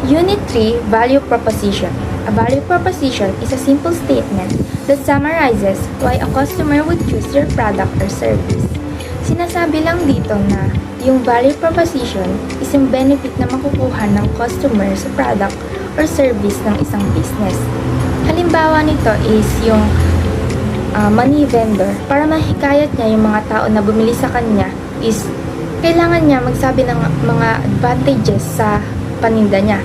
Unit 3, Value Proposition. A value proposition is a simple statement that summarizes why a customer would choose your product or service. Sinasabi lang dito na yung value proposition is yung benefit na makukuha ng customer sa product or service ng isang business. Halimbawa nito is yung money vendor. Para mahikayat niya yung mga tao na bumili sa kanya is kailangan niya magsabi ng mga advantages sa paninda niya.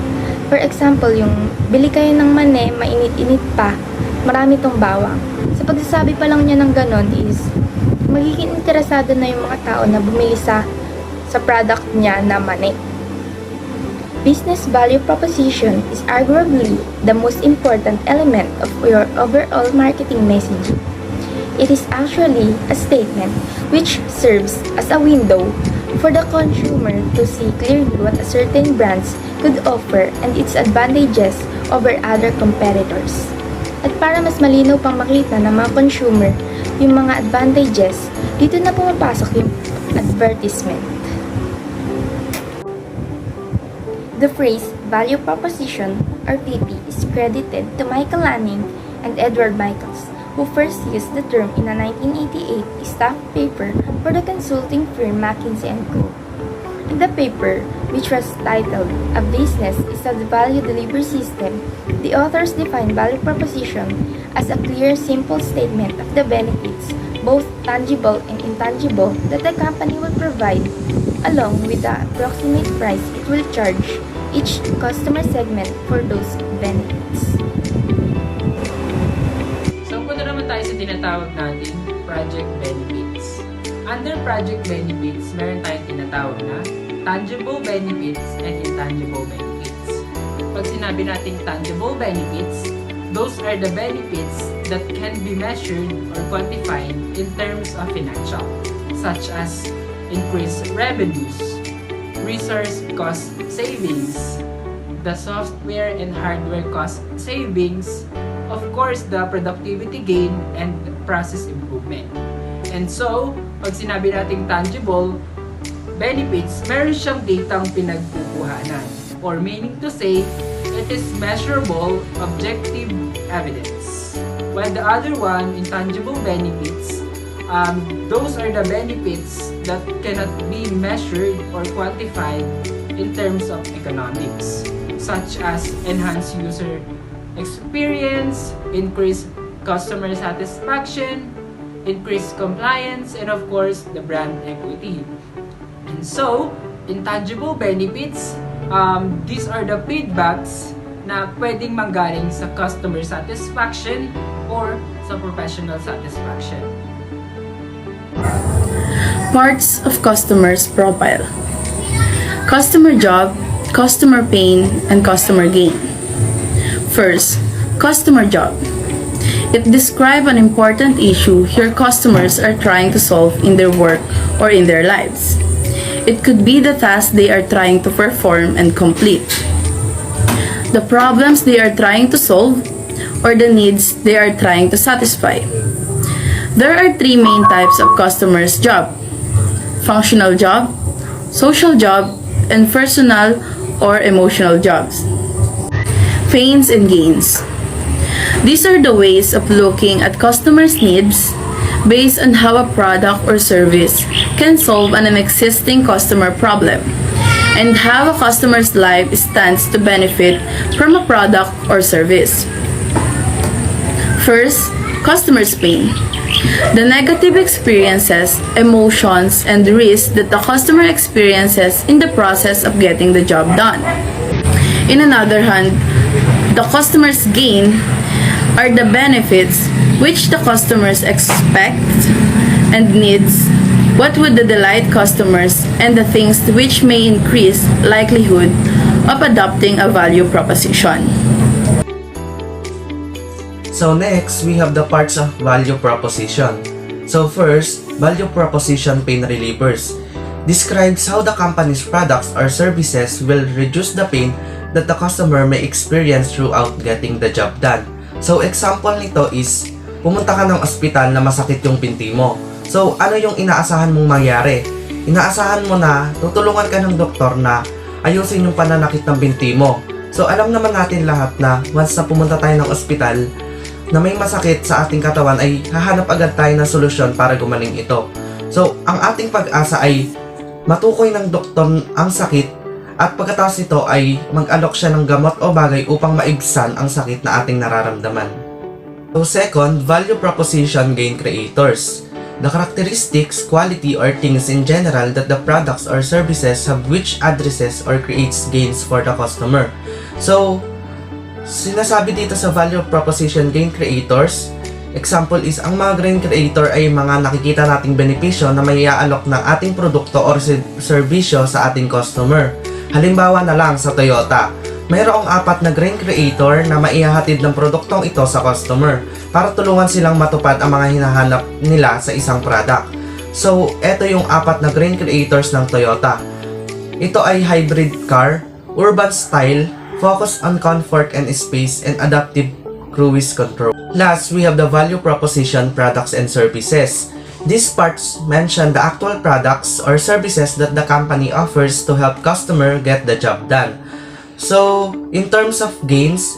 For example, yung bili kayo ng mani, mainit-init pa, marami tong bawang. Sa pagsasabi pa lang niya ng ganon is magiging interesado na yung mga tao na bumili sa product niya na mani. Business value proposition is arguably the most important element of your overall marketing messaging. It is actually a statement which serves as a window for the consumer to see clearly what a certain brands could offer and its advantages over other competitors. At para mas malinaw pang makita ng mga consumer yung mga advantages, dito na pumapasok yung advertisement. The phrase value proposition or PP is credited to Michael Lanning and Edward Michaels, who first used the term in a 1988 staff paper for the consulting firm McKinsey & Co. In the paper, which was titled "A Business is a Value Delivery System," the authors defined value proposition as a clear, simple statement of the benefits, both tangible and intangible, that the company will provide, along with the approximate price it will charge each customer segment for those benefits. So, punta naman tayo sa tinatawag natin project benefits. Under project benefits, meron tayong tinatawag na tangible benefits and intangible benefits. Pag sinabi natin tangible benefits, those are the benefits that can be measured or quantified in terms of financial, such as increased revenues, resource cost savings, the software and hardware cost savings, of course, the productivity gain, and process improvement. And so, pag sinabi nating tangible benefits, meron siyang datang pinagkukuhanan. Or meaning to say, it is measurable, objective evidence. While the other one, intangible benefits, those are the benefits that cannot be measured or quantified in terms of economics, such as enhanced user experience, increased customer satisfaction, increased compliance, and of course, the brand equity. And so, intangible benefits, these are the feedbacks na pwedeng manggaling sa customer satisfaction or sa professional satisfaction. Parts of customer's profile: customer job, customer pain, and customer gain. First, customer job. It describes an important issue your customers are trying to solve in their work or in their lives. It could be the task they are trying to perform and complete, the problems they are trying to solve, or the needs they are trying to satisfy. There are three main types of customer's job: functional job, social job, and personal or emotional jobs. Pains and gains. These are the ways of looking at customers' needs based on how a product or service can solve an existing customer problem, and how a customer's life stands to benefit from a product or service. First, customer's pain. The negative experiences, emotions, and risks that the customer experiences in the process of getting the job done. In another hand, the customer's gain are the benefits which the customers expect and needs, what would delight customers, and the things which may increase likelihood of adopting a value proposition. So next, we have the parts of value proposition. So first, value proposition pain relievers describes how the company's products or services will reduce the pain that the customer may experience throughout getting the job done. So example nito is, pumunta ka ng ospital na masakit yung binti mo. So ano yung inaasahan mong mangyari? Inaasahan mo na tutulungan ka ng doktor na ayusin yung pananakit ng binti mo. So alam naman natin lahat na once na pumunta tayo ng ospital na may masakit sa ating katawan ay hahanap agad tayo ng solusyon para gumaling ito. So ang ating pag-asa ay matukoy ng doktor ang sakit at pagkatapos ito ay mag-alok siya ng gamot o bagay upang maibsan ang sakit na ating nararamdaman. So second, value proposition gain creators. The characteristics, quality, or things in general that the products or services have which addresses or creates gains for the customer. So, sinasabi dito sa value proposition gain creators, example is ang mga gain creator ay mga nakikita nating benepisyo na may iaalok ng ating produkto or serbisyo sa ating customer. Halimbawa na lang sa Toyota, mayroong 4 na grain creator na maihahatid ng produktong ito sa customer para tulungan silang matupad ang mga hinahanap nila sa isang product. So, ito yung 4 na grain creators ng Toyota. Ito ay hybrid car, urban style, focus on comfort and space, and adaptive cruise control. Last, we have the value proposition products and services. These parts mention the actual products or services that the company offers to help customer get the job done. So, in terms of gains,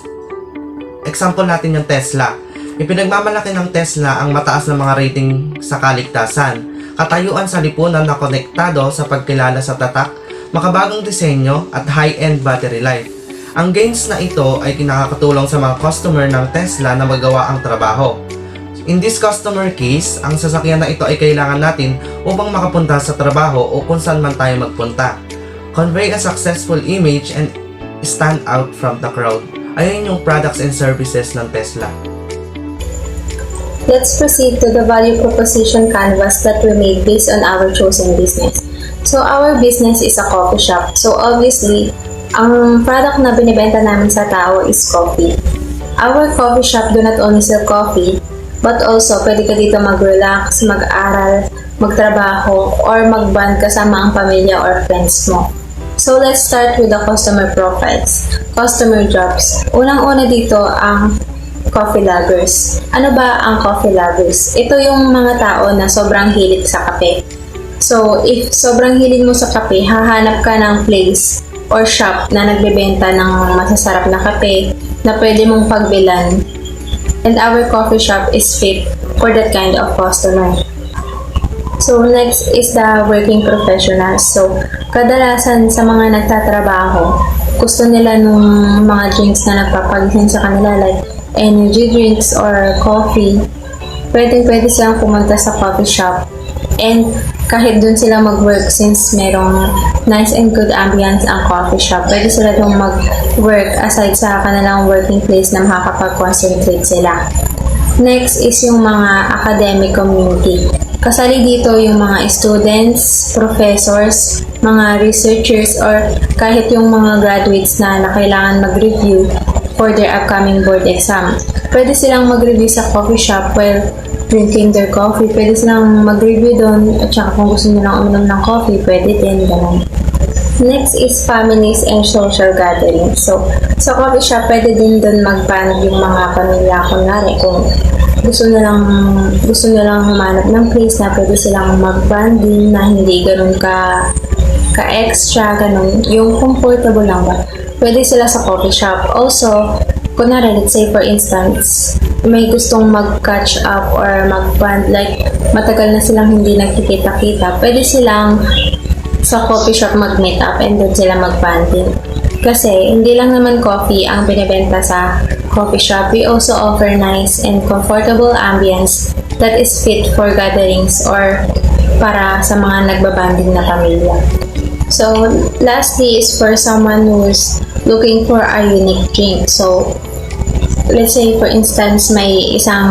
example natin yung Tesla. Ipinagmamalaki ng Tesla ang mataas na mga rating sa kaligtasan, katayuan sa lipunan na konektado sa pagkilala sa tatak, makabagong disenyo at high-end battery life. Ang gains na ito ay kinakatulong sa mga customer ng Tesla na magawa ang trabaho. In this customer case, ang sasakyan na ito ay kailangan natin upang makapunta sa trabaho o kung saan man tayo magpunta. Convey a successful image and stand out from the crowd. Ayun yung products and services ng Tesla. Let's proceed to the value proposition canvas that we made based on our chosen business. So our business is a coffee shop. So obviously, ang product na binibenta namin sa tao is coffee. Our coffee shop do not only sell coffee, but also pwede ka dito mag-relax, mag-aral, magtrabaho, or mag-bond kasama ang pamilya or friends mo. So let's start with the customer profiles. Customer jobs. Unang-una dito ang coffee lovers. Ano ba ang coffee lovers? Ito yung mga tao na sobrang hilig sa kape. So if sobrang hilig mo sa kape, hahanap ka ng place or shop na nagbebenta ng masasarap na kape na pwede mong pagbilan. And our coffee shop is fit for that kind of customer. So next is the working professionals. So kadalasan sa mga nagtatrabaho, gusto nila nung mga drinks na nagpapagising sa kanila like energy drinks or coffee. Pwede silang pumunta sa coffee shop. And kahit dun sila mag-work since merong nice and good ambience ang coffee shop, pwede sila dun mag-work aside sa kanilang working place na makakapag-concentrate sila. Next is yung mga academic community. Kasali dito yung mga students, professors, mga researchers, or kahit yung mga graduates na kailangan mag-review for their upcoming board exam. Pwede silang mag-review sa coffee shop while drinking their coffee. Pwede silang mag-review doon at saka kung gusto nilang uminom ng coffee, pwede din, ganun. Next is families and social gatherings. So, sa coffee shop, pwede din doon mag-band yung mga pamilya. Kunwari, kung gusto nilang humanap ng place na pwede silang mag-banding na hindi ganun ka-extra, ganun. Yung comfortable lang ba? Pwede sila sa coffee shop. Also, kunwari, let's say for instance, may gustong mag-catch up or mag-band, like matagal na silang hindi nagkikita-kita, pwede silang sa coffee shop mag-meet up and doon sila mag-banding. Kasi hindi lang naman coffee ang binibenta sa coffee shop. We also offer nice and comfortable ambience that is fit for gatherings or para sa mga nagbabanding na pamilya. So, lastly is for someone who's looking for a unique drink. So, let's say for instance, may isang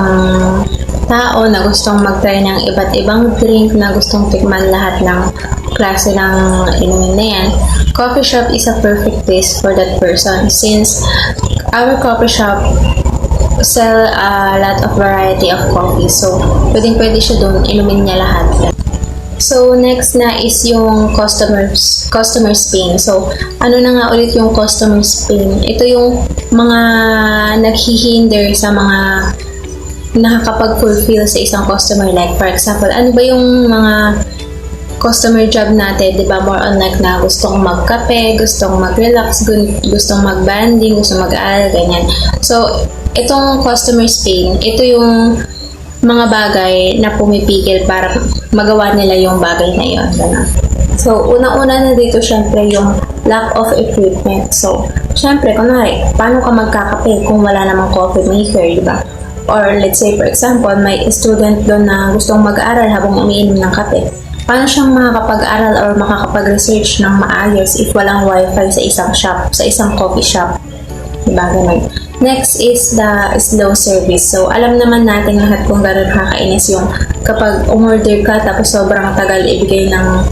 tao na gustong mag-try ng iba't ibang drink na gustong tikman lahat ng klase ng inumin na yan. Coffee shop is a perfect place for that person since our coffee shop sell a lot of variety of coffee. So, pwede siya doon, inumin niya lahat. So, next na is yung customer's pain. So, ano na nga ulit yung customer's pain? Ito yung mga naghihinder sa mga nakakapag-fulfill sa isang customer. Like, for example, ano ba yung mga customer job natin, di ba, more on like na gustong magkape, gustong mag-relax, gustong mag-banding, gustong mag-aaral, ganyan. So, itong customer's pain, ito yung mga bagay na pumipigil para magawa nila yung bagay na yun. Ganun. So, unang-una na dito, syempre, yung lack of equipment. So, syempre, kunwari, paano ka magkakape kung wala namang coffee maker, di ba? Or let's say, for example, may student doon na gustong mag-aaral habang umiinom ng kape. Paano siyang makakapag-aral or makakapag-research ng maayos if walang wifi sa isang shop, sa isang coffee shop? Diba, ganun. Next is the slow service. So, alam naman natin lahat kung gano'n kakainis yung kapag umorder ka tapos sobrang tagal ibigay ng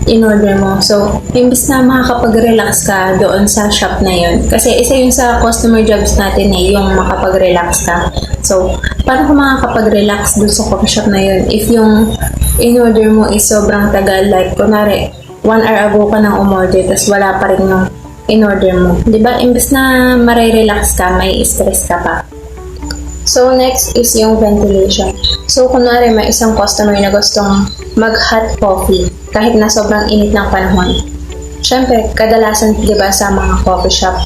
in-order mo. So, imbis na makakapag-relax ka doon sa shop na yun. Kasi isa yun sa customer jobs natin yung makapag-relax ka. So, paano ka makakapag-relax doon sa coffee shop na yun if yung in-order mo is sobrang tagal? Like, kunwari, 1 hour ago ka nang umorder tapos wala pa rin yung in-order mo. Diba? Imbis na marirelax ka, may stress ka pa. So, next is yung ventilation. So, kunwari may isang customer na gustong mag-hot coffee kahit na sobrang init ng panahon. Siyempre, kadalasan, di ba, sa mga coffee shop,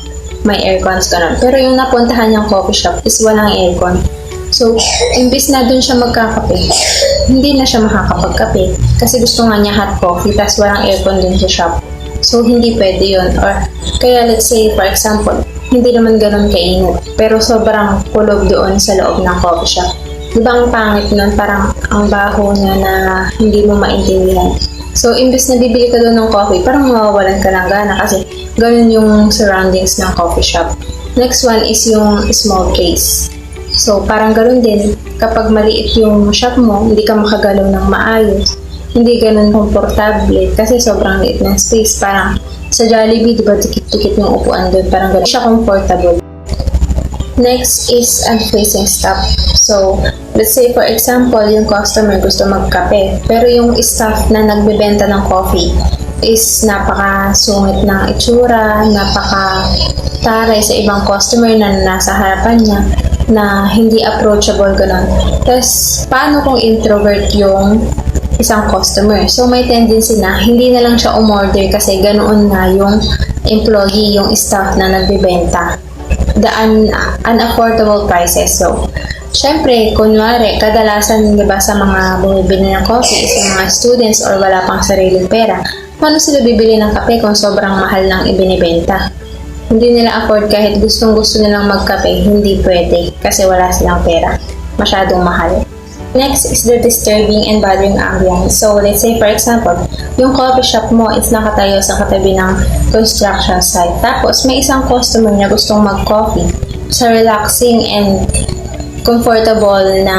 may aircons ganun. Pero yung napuntahan niyang coffee shop is walang aircon. So, imbis na dun siya magkakape, hindi na siya makakapagkape kasi gusto nga niya hot coffee tapos walang aircon dun sa shop. So, hindi pwede yun. Or, kaya let's say, for example, hindi naman ganun kainit, pero sobrang kulog doon sa loob ng coffee shop. Diba ang pangit nun? Parang ang baho niya na hindi mo maintindihan. So, imbes na bibili ka doon ng coffee, parang mawawalan ka ng gana kasi ganun yung surroundings ng coffee shop. Next one is yung small place. So, parang ganun din, kapag maliit yung shop mo, hindi ka makagalaw ng maayos. Hindi ganun komportable kasi sobrang liit ng space. Parang sa Jollibee, di ba, tikit-tikit yung upuan doon. Parang ganun siya comfortable. Next is unfreezing staff. So, let's say for example, yung customer gusto magkape, pero yung staff na nagbebenta ng coffee is napaka-sungit ng itsura, napaka-taray sa ibang customer na nasa harapan niya, na hindi approachable, ganun. Tapos, paano kung introvert yung isang customer? So, may tendency na hindi na lang siya umorder kasi ganoon na yung employee, yung staff na nagbebenta. The unaffordable prices. So, syempre, kunwari, kadalasan, di ba, sa mga bumibili ng coffee is yung mga students or wala pang sariling pera. Paano sila bibili ng kape kung sobrang mahal ng ibinibenta? Hindi nila afford kahit gustong-gusto nilang magkape, hindi pwede kasi wala silang pera. Masyadong mahal. Next is the disturbing and bothering ambience. So, let's say for example, yung coffee shop mo is nakatayo sa katabi ng construction site. Tapos, may isang customer na gustong mag-coffee sa relaxing and comfortable na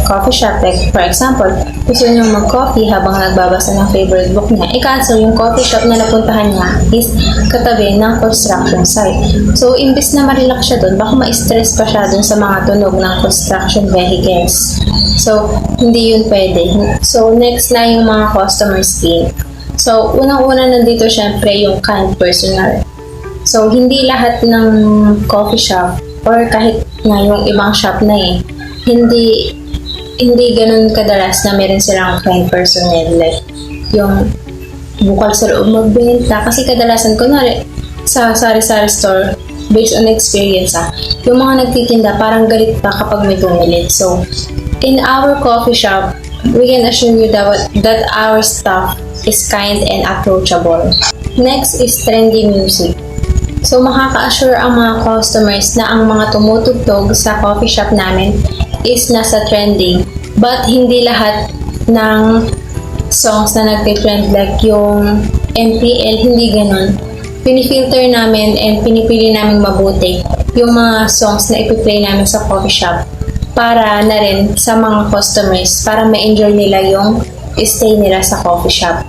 coffee shop. Like, for example, gusto niyo mag-coffee habang nagbabasa ng favorite book niya. I-cancel yung coffee shop na napuntahan niya is katabi ng construction site. So, imbis na ma-relax siya doon, baka ma-stress pa siya doon sa mga tunog ng construction vehicles. So, hindi yun pwede. So, next na yung mga customer skill. So, unang-una nandito syempre yung kind personal. So, hindi lahat ng coffee shop or kahit na yung ibang shop na hindi ganun kadalas na meron silang kind personnel, like yung bukal sa loob magbenta. Kasi kadalasan, kunwari, sa sari-sari store, based on experience, yung mga nagtitinda parang galit pa kapag may bumili. So, in our coffee shop, we can assure you that our staff is kind and approachable. Next is trendy music. So, makaka-assure ang mga customers na ang mga tumutugtog sa coffee shop namin is nasa trending. But, hindi lahat ng songs na nagpe-trend like yung MPL, hindi ganun. Pinifilter namin and pinipili namin mabuti yung mga songs na ipi-play namin sa coffee shop para na rin sa mga customers para ma-enjoy nila yung stay nila sa coffee shop.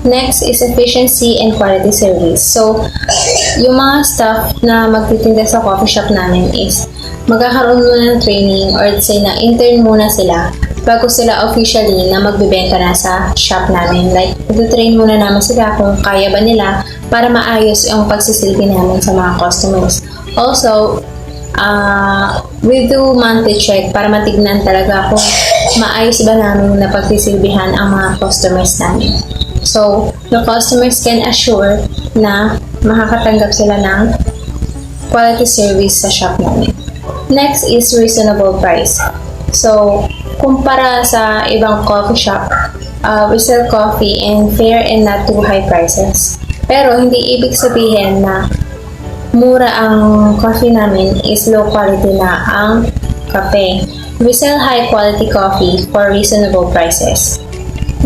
Next is efficiency and quality service. So, yung mga staff na magtitinda sa coffee shop namin is magkakaroon muna ng training or let's say na intern muna sila bago sila officially na magbibenta na sa shop namin. Like, ito-train muna namin sila kung kaya ba nila para maayos yung pagsisilbi namin sa mga customers. Also, we do monthly check para matignan talaga kung maayos ba namin na pagsisilbihan ang mga customers namin. So, the customers can assure na makakatanggap sila ng quality service sa shop namin. Next is reasonable price. So, kumpara sa ibang coffee shop, we sell coffee in fair and not too high prices. Pero hindi ibig sabihin na mura ang coffee namin is low quality na ang kape. We sell high quality coffee for reasonable prices.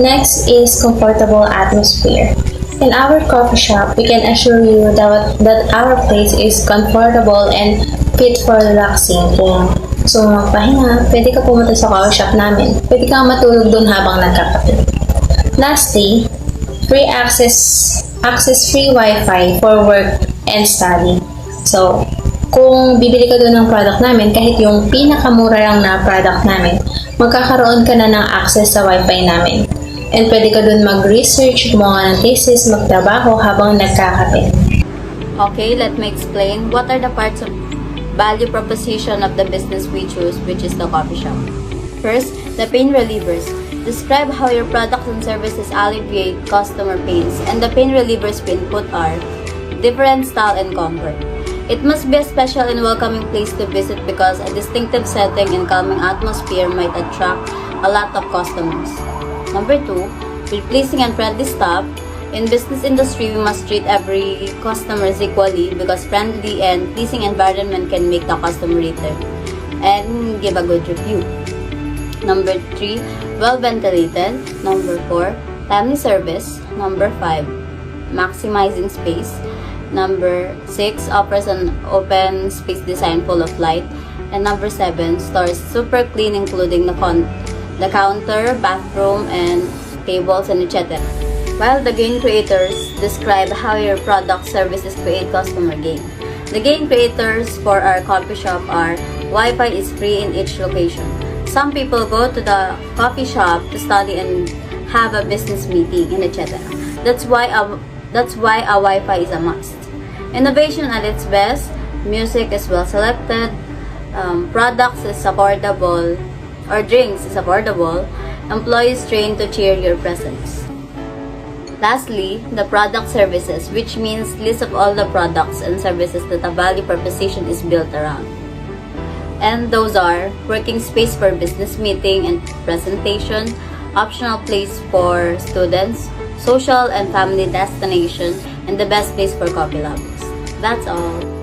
Next is comfortable atmosphere. In our coffee shop, we can assure you that our place is comfortable and fit for relaxing. Kung gusto mo magpahinga, pwede ka pumunta sa coffee shop namin. Pwede kang matulog doon habang nagkakape. Lastly, free access-free Wi-Fi for work and study. So, kung bibili ka doon ng product namin, kahit yung pinakamura lang na product namin, magkakaroon ka na ng access sa Wi-Fi namin. And pwede ka doon mag-research, gumawa ng thesis, magtrabaho habang nagkakape. Okay, let me explain what are the parts of value proposition of the business we choose, which is the coffee shop. First, the pain relievers. Describe how your products and services alleviate customer pains, and the pain relievers we input are different style and comfort. It must be a special and welcoming place to visit because a distinctive setting and calming atmosphere might attract a lot of customers. Number 2, with pleasing and friendly staff. In business industry, we must treat every customer equally because friendly and pleasing environment can make the customer return and give a good review. Number 3, well ventilated. Number 4, timely service. Number 5, maximizing space. Number 6, offers an open space design full of light. And number 7, stores super clean including the counter, bathroom, and tables, and etc. While the gain creators describe how your product services create customer gain. The gain creators for our coffee shop are Wi-Fi is free in each location. Some people go to the coffee shop to study and have a business meeting, and etc. That's why a Wi-Fi is a must. Innovation at its best, music is well selected, products is affordable, or drinks is affordable, employees trained to cheer your presence. Lastly, the product services, which means list of all the products and services that a value proposition is built around. And those are working space for business meeting and presentation, optional place for students, social and family destination, and the best place for coffee lovers. That's all.